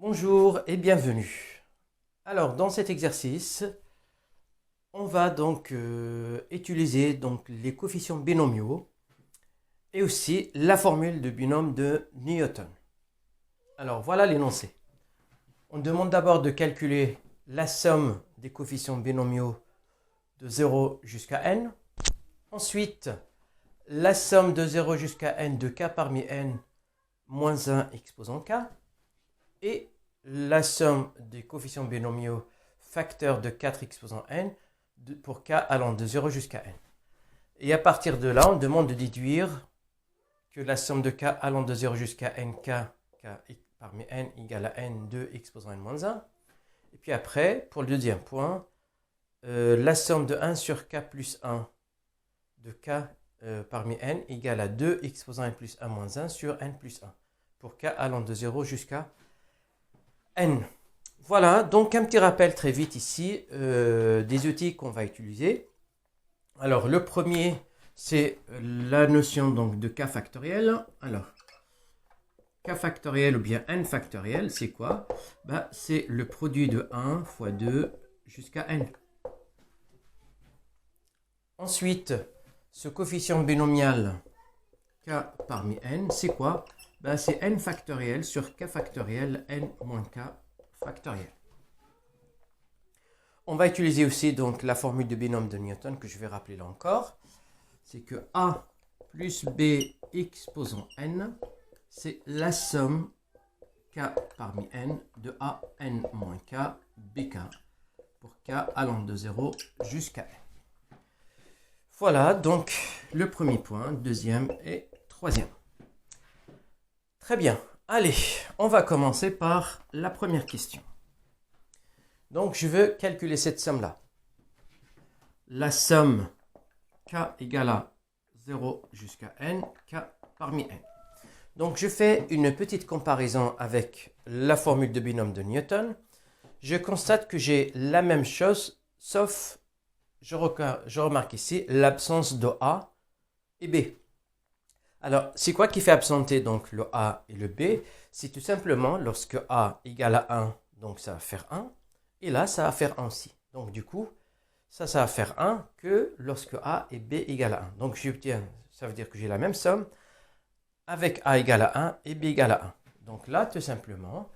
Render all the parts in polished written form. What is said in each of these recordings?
Bonjour et bienvenue. Alors, dans cet exercice, on va donc utiliser les coefficients binomiaux et aussi la formule de binôme de Newton. Alors, voilà l'énoncé. On demande d'abord de calculer la somme des coefficients binomiaux de 0 jusqu'à n. Ensuite, la somme de 0 jusqu'à n de k parmi n moins 1 exposant k. Et la somme des coefficients binomiaux facteurs de 4 exposant n pour k allant de 0 jusqu'à n. Et à partir de là, on demande de déduire que la somme de k allant de 0 jusqu'à n, k parmi n égale à n de exposant n moins 1. Et puis après, pour le deuxième point, la somme de 1 sur k plus 1 de k parmi n égale à 2 exposant n plus 1 moins 1 sur n plus 1 pour k allant de 0 jusqu'à n. Voilà, donc un petit rappel très vite ici des outils qu'on va utiliser. Alors le premier, c'est la notion donc de k factoriel. Alors, k factoriel ou bien n factoriel, c'est quoi? C'est le produit de 1 fois 2 jusqu'à n. Ensuite, ce coefficient binomial k parmi n, c'est quoi? C'est n factoriel sur k factoriel n moins k factoriel. On va utiliser aussi donc la formule de binôme de Newton que je vais rappeler là encore. C'est que a plus b exposant n, c'est la somme k parmi n de a n moins k bk pour k allant de 0 jusqu'à n. Voilà donc le premier point, deuxième et troisième. Très bien. Allez, on va commencer par la première question. Donc, je veux calculer cette somme-là. La somme k égale à 0 jusqu'à n, k parmi n. Donc, je fais une petite comparaison avec la formule de binôme de Newton. Je constate que j'ai la même chose, sauf, je remarque ici, l'absence de a et b. Alors, c'est quoi qui fait absenter donc le a et le b? C'est tout simplement lorsque a égale à 1, donc ça va faire 1. Et là, ça va faire 1 aussi. Donc du coup, ça va faire 1 que lorsque a et b égale à 1. Donc j'obtiens, ça veut dire que j'ai la même somme avec a égale à 1 et b égale à 1. Donc là, tout simplement,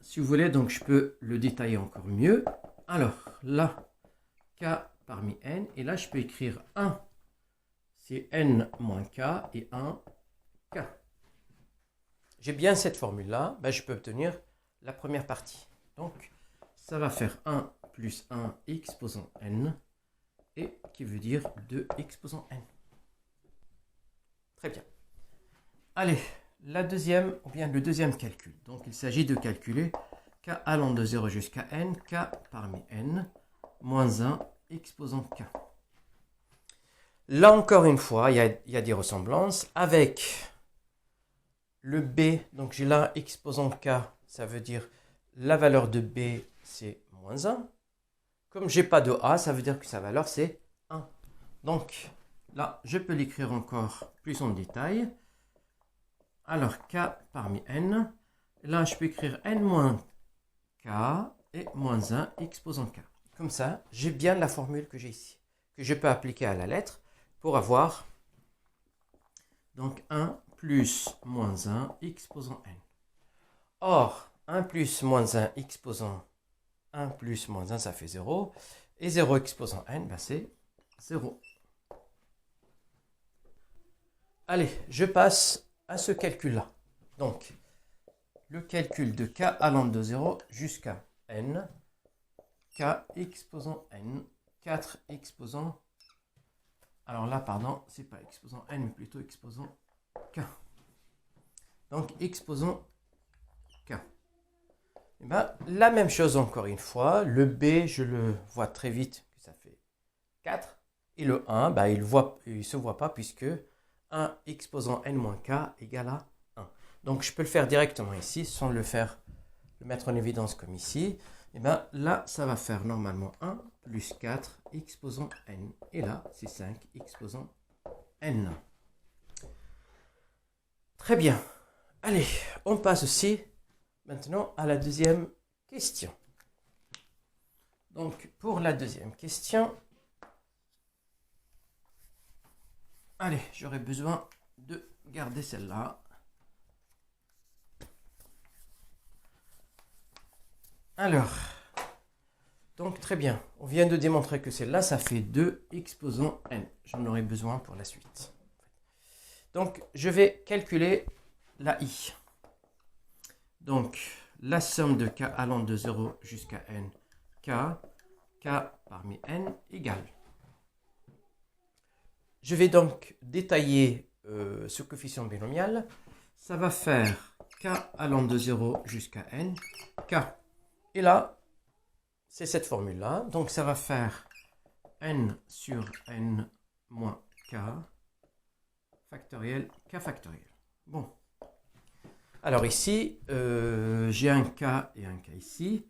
si vous voulez, donc je peux le détailler encore mieux. Alors là, k parmi n, et là je peux écrire 1. C'est n moins k et 1 k. J'ai bien cette formule-là, je peux obtenir la première partie. Donc, ça va faire 1 plus 1 exposant n, et qui veut dire 2 exposant n. Très bien. Allez, la deuxième, ou bien le deuxième calcul. Donc, il s'agit de calculer k allant de 0 jusqu'à n, k parmi n, moins 1 exposant k. Là encore une fois, il y a des ressemblances avec le b. Donc j'ai là exposant k, ça veut dire la valeur de b c'est moins 1. Comme j'ai pas de a, ça veut dire que sa valeur c'est 1. Donc là, je peux l'écrire encore plus en détail. Alors k parmi n, là je peux écrire n moins k et moins 1 exposant k. Comme ça, j'ai bien la formule que j'ai ici, que je peux appliquer à la lettre pour avoir donc 1 plus moins 1 exposant n. Or, 1 plus moins 1 exposant 1 plus moins 1, ça fait 0. Et 0 exposant n, c'est 0. Allez, je passe à ce calcul-là. Donc, le calcul de k allant de 0 jusqu'à n, k exposant n, 4 exposant. Alors là, pardon, c'est pas exposant n, mais plutôt exposant k. Donc, exposant k. La même chose encore une fois. Le b, je le vois très vite que ça fait 4. Et le 1, il ne se voit pas puisque 1 exposant n moins k égale à 1. Donc, je peux le faire directement ici sans le mettre en évidence comme ici. Là, ça va faire normalement 1 plus 4 exposant n. Et là, c'est 5 exposant n. Très bien. Allez, on passe aussi maintenant à la deuxième question. Donc, pour la deuxième question, allez, j'aurais besoin de garder celle-là. Alors, donc très bien, on vient de démontrer que celle-là, ça fait 2 exposant n. J'en aurai besoin pour la suite. Donc, je vais calculer la i. Donc, la somme de k allant de 0 jusqu'à n, k parmi n égale. Je vais donc détailler ce coefficient binomial. Ça va faire k allant de 0 jusqu'à n, k. Et là, c'est cette formule-là. Donc, ça va faire n sur n moins k factoriel, k factoriel. Bon. Alors ici, j'ai un k et un k ici.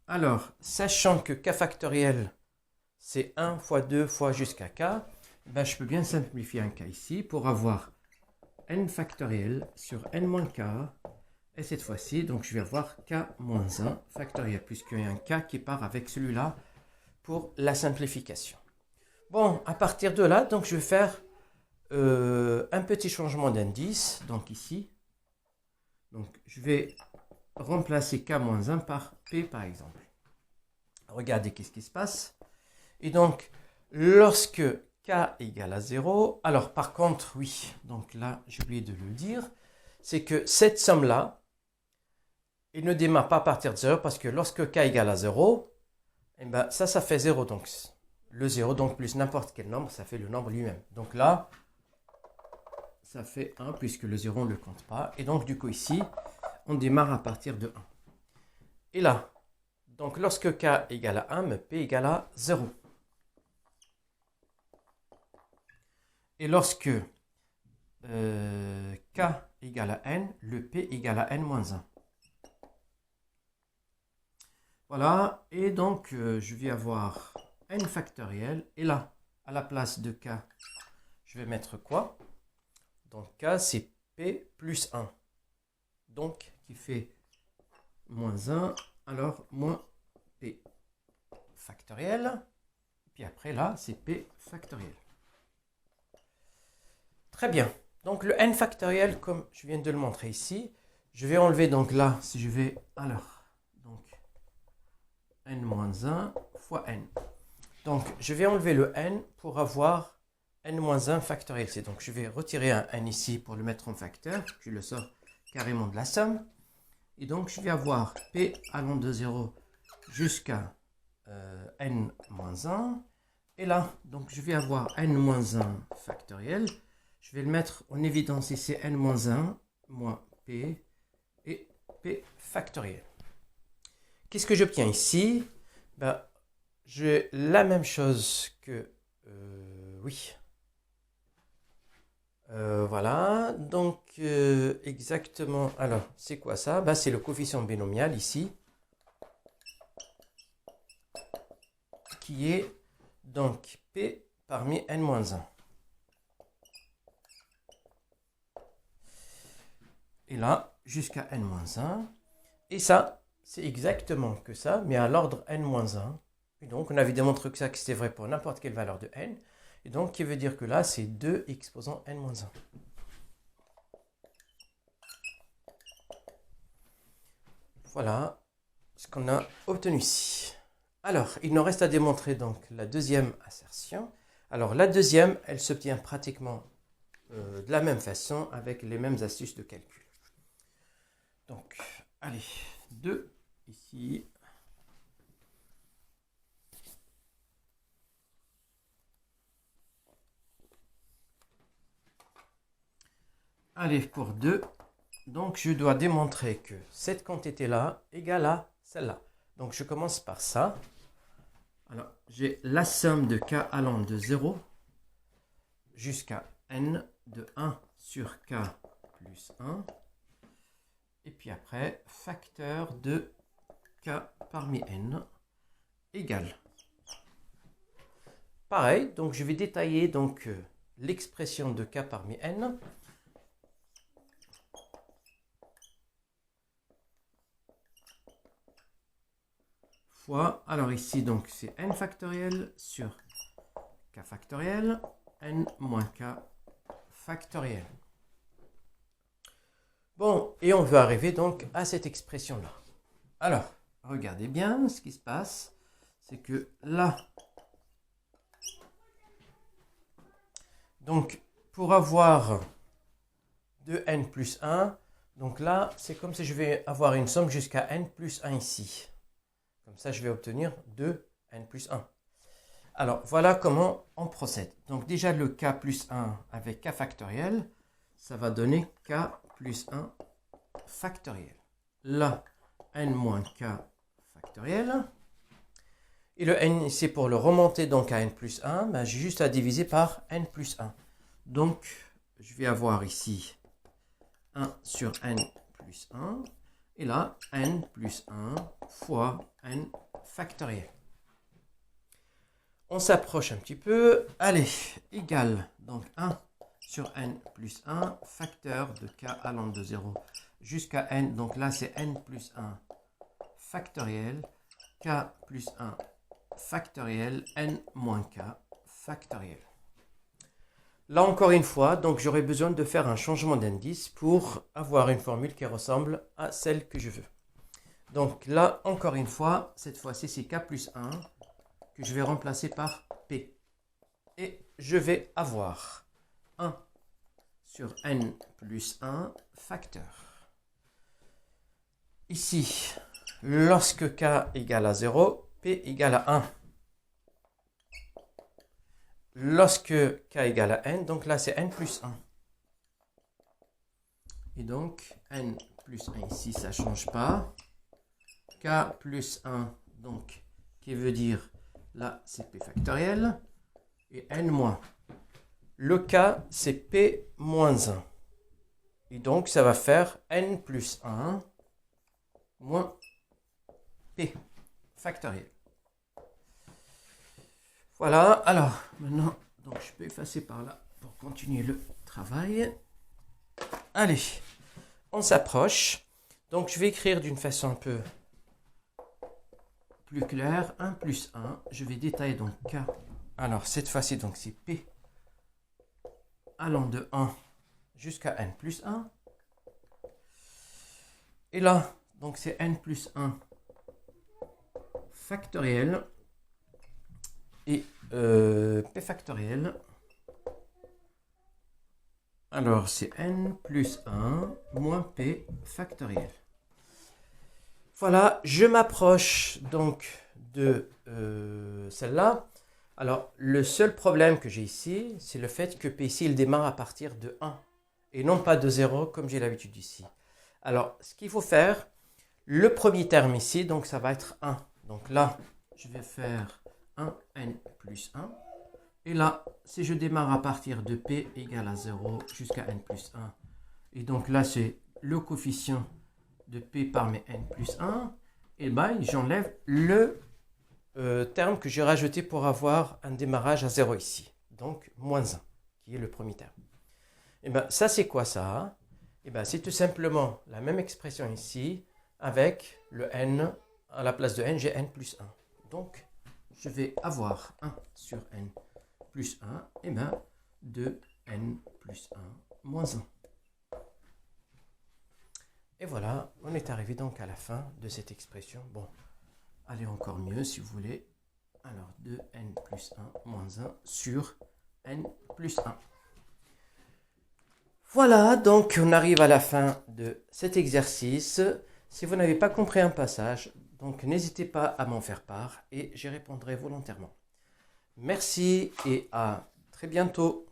Alors, sachant que k factoriel, c'est 1 fois 2 fois jusqu'à k, ben, je peux bien simplifier un k ici pour avoir n factoriel sur n moins k. Et cette fois-ci, donc je vais avoir k moins 1 factoriel, puisqu'il y a un k qui part avec celui-là pour la simplification. Bon, à partir de là, donc je vais faire un petit changement d'indice, donc ici. Donc je vais remplacer k moins 1 par p par exemple. Regardez qu'est-ce qui se passe. Et donc, lorsque k égale à 0, alors par contre, oui, donc là, j'ai oublié de le dire, c'est que cette somme-là, il ne démarre pas à partir de 0 parce que lorsque k égale à 0, eh ben, ça fait 0. Donc, le 0, donc plus n'importe quel nombre, ça fait le nombre lui-même. Donc là, ça fait 1 puisque le 0, on ne le compte pas. Et donc, du coup, ici, on démarre à partir de 1. Et là, donc lorsque k égale à 1, mais p égale à 0. Et lorsque k égale à n, le p égale à n moins 1. Voilà, et donc je vais avoir n factoriel. Et là, à la place de k, je vais mettre quoi? Donc k, c'est p plus 1. Donc, qui fait moins 1, alors moins p factoriel. Puis après, là, c'est p factoriel. Très bien. Donc, le n factoriel, comme je viens de le montrer ici, je vais enlever donc là, si je vais, alors, donc, n-1 fois n. Donc, je vais enlever le n pour avoir n-1 factoriel. C'est donc, je vais retirer un n ici pour le mettre en facteur. Je le sors carrément de la somme. Et donc, je vais avoir p allant de 0 jusqu'à n-1. Et là, donc, je vais avoir n-1 factoriel. Je vais le mettre en évidence ici, n-1 moins p et p factoriel. Qu'est-ce que j'obtiens ici? Ben, j'ai la même chose que... oui. Voilà. Donc, exactement... Alors, c'est quoi ça? Ben, c'est le coefficient binomial ici. Qui est donc p parmi n-1. Et là, jusqu'à n-1. Et ça, c'est exactement que ça, mais à l'ordre n-1. Et donc, on avait démontré que ça, que c'était vrai pour n'importe quelle valeur de n. Et donc, qui veut dire que là, c'est 2 exposant n-1. Voilà ce qu'on a obtenu ici. Alors, il nous reste à démontrer donc la deuxième assertion. Alors, la deuxième, elle s'obtient pratiquement de la même façon avec les mêmes astuces de calcul. Donc, allez, 2 ici. Allez, pour 2, donc je dois démontrer que cette quantité-là égale à celle-là. Donc, je commence par ça. Alors, j'ai la somme de k allant de 0 jusqu'à n de 1 sur k plus 1. Et puis après, facteur de k parmi n égale. Pareil, donc je vais détailler donc l'expression de k parmi n. fois, alors ici, donc c'est n factoriel sur k factoriel, n moins k factoriel. Bon, et on veut arriver donc à cette expression-là. Alors, regardez bien ce qui se passe, c'est que là, donc pour avoir 2n plus 1, donc là, c'est comme si je vais avoir une somme jusqu'à n plus 1 ici. Comme ça, je vais obtenir 2n plus 1. Alors, voilà comment on procède. Donc déjà, le k plus 1 avec k factoriel, ça va donner k plus 1 factoriel. Là, n moins k factoriel. Et le n, c'est pour le remonter donc à n plus 1, ben, j'ai juste à diviser par n plus 1. Donc, je vais avoir ici 1 sur n plus 1. Et là, n plus 1 fois n factoriel. On s'approche un petit peu. Allez, égal donc 1 sur n plus 1, facteur de k allant de 0 jusqu'à n. Donc là, c'est n plus 1 factoriel, k plus 1 factoriel, n moins k factoriel. Là, encore une fois, donc j'aurai besoin de faire un changement d'indice pour avoir une formule qui ressemble à celle que je veux. Donc là, encore une fois, cette fois-ci, c'est k plus 1 que je vais remplacer par p. Et je vais avoir 1 sur n plus 1 facteur. Ici, lorsque k égale à 0, p égale à 1. Lorsque k égale à n, donc là c'est n plus 1. Et donc n plus 1 ici, ça ne change pas. K plus 1, donc qui veut dire là c'est p factoriel. Et n moins. Le k c'est p moins 1. Et donc ça va faire n plus 1 moins p factoriel. Voilà, alors maintenant, donc je peux effacer par là pour continuer le travail. Allez, on s'approche. Donc je vais écrire d'une façon un peu plus claire. 1 plus 1, je vais détailler donc k. Alors cette fois-ci, donc c'est p allant de 1 jusqu'à n plus 1. Et là, donc c'est n plus 1 factoriel. Et p factoriel, alors c'est n plus 1 moins p factoriel. Voilà, je m'approche donc de celle-là. Alors, le seul problème que j'ai ici, c'est le fait que p ici, il démarre à partir de 1 et non pas de 0 comme j'ai l'habitude ici. Alors, ce qu'il faut faire, le premier terme ici, donc ça va être 1. Donc là, je vais faire 1n plus 1. Et là, si je démarre à partir de p égale à 0 jusqu'à n plus 1. Et donc là, c'est le coefficient de p parmi n plus 1. Et bien, j'enlève le terme que j'ai rajouté pour avoir un démarrage à 0 ici. Donc, moins 1, qui est le premier terme. Et bien, ça, c'est quoi ça? Et bien, c'est tout simplement la même expression ici, avec le n, à la place de n, j'ai n plus 1. Donc, je vais avoir 1 sur n plus 1, et bien 2n plus 1 moins 1. Et voilà, on est arrivé donc à la fin de cette expression. Bon, allez encore mieux si vous voulez. Alors 2n plus 1 moins 1 sur n plus 1. Voilà, donc on arrive à la fin de cet exercice. Si vous n'avez pas compris un passage, donc n'hésitez pas à m'en faire part et j'y répondrai volontairement. Merci et à très bientôt.